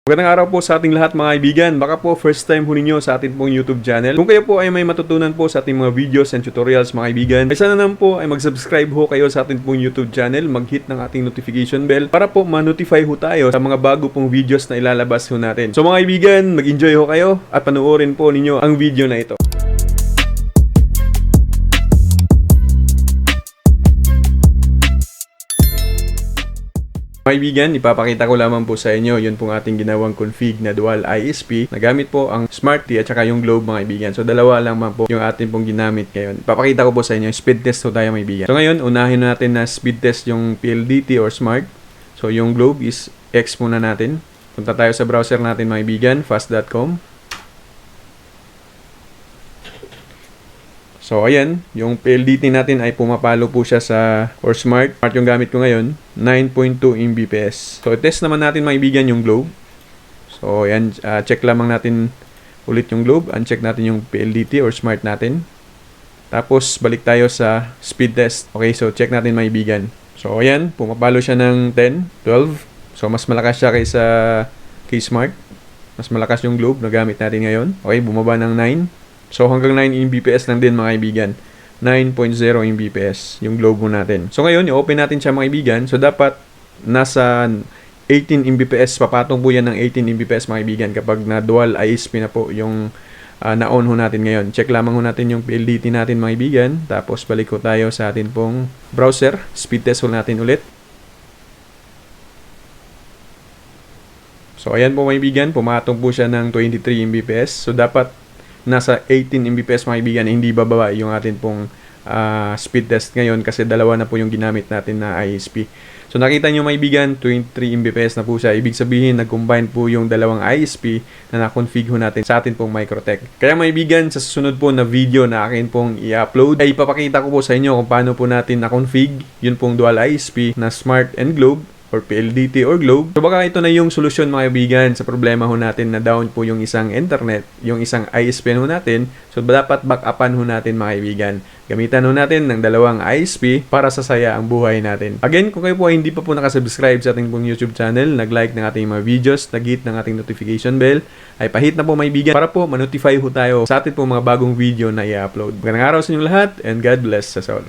Magandang araw po sa ating lahat mga kaibigan. Baka po first time po ninyo sa ating pong YouTube channel. Kung kayo po ay may matutunan po sa ating mga videos and tutorials mga kaibigan, ay sana naman po ay mag-subscribe ho kayo sa ating pong YouTube channel, mag-hit ng ating notification bell para po ma-notify ho tayo sa mga bago pong videos na ilalabas ho natin. So mga kaibigan, mag-enjoy ho kayo at panoorin po ninyo ang video na ito. Mga kaibigan, ipapakita ko lamang po sa inyo yun pong ating ginawang config na dual ISP na gamit po ang Smart T at saka yung Globe mga kaibigan. So dalawa lang po yung ating pong ginamit ngayon. Ipapakita ko po sa inyo, speed test po tayo mga kaibigan. So ngayon, unahin natin na speed test yung PLDT or Smart. So yung Globe is X muna natin. Punta tayo sa browser natin mga kaibigan, fast.com. So, ayan, yung PLDT natin ay pumapalo po siya sa, or Smart yung gamit ko ngayon, 9.2 Mbps. So, test naman natin mga kaibigan yung Globe. So, ayan, check lamang natin ulit yung Globe. Uncheck natin yung PLDT or Smart natin. Tapos, balik tayo sa speed test. Okay, so check natin mga kaibigan. So, ayan, pumapalo siya ng 10, 12. So, mas malakas siya kay Smart. Mas malakas yung Globe na gamit natin ngayon. Okay, bumaba ng 9. So hanggang 9 Mbps lang din mga kaibigan. 9.0 Mbps yung Globe natin. So ngayon, i-open natin siya mga kaibigan. So dapat nasa 18 Mbps, papatong po yan ng 18 Mbps mga kaibigan kapag na dual ISP na po yung na-on ho natin ngayon. Check lamang ho natin yung PLDT natin mga kaibigan. Tapos balik ko tayo sa atin pong browser. Speed test ho natin ulit. So ayan po mga kaibigan, pumatong po siya ng 23 Mbps. So dapat nasa 18 Mbps mga kaibigan, hindi bababa yung atin pong speed test ngayon kasi dalawa na po yung ginamit natin na ISP. So nakita nyo mga kaibigan, 23 Mbps na po siya. Ibig sabihin, nag-combine po yung dalawang ISP na na-config ho natin sa atin pong Microtech. Kaya mga kaibigan, sa susunod po na video na akin pong i-upload, ay ipapakita ko po sa inyo kung paano po natin na-config yun pong dual ISP na Smart and Globe or PLDT or Globe. So baka ito na yung solusyon mga kaibigan sa problema ho natin na down po yung isang internet, yung isang ISP ho natin. So dapat backupan ho natin mga kaibigan. Gamitan ho natin ng dalawang ISP para sasaya ang buhay natin. Again, kung kayo po ay hindi pa po nakasubscribe sa ating pong YouTube channel, nag-like ng ating mga videos, nag-hit ng ating notification bell, ay pahit na po mga kaibigan para po ma-notify ho tayo sa ating pong mga bagong video na i-upload. Magandang araw sa inyong lahat and God bless us all.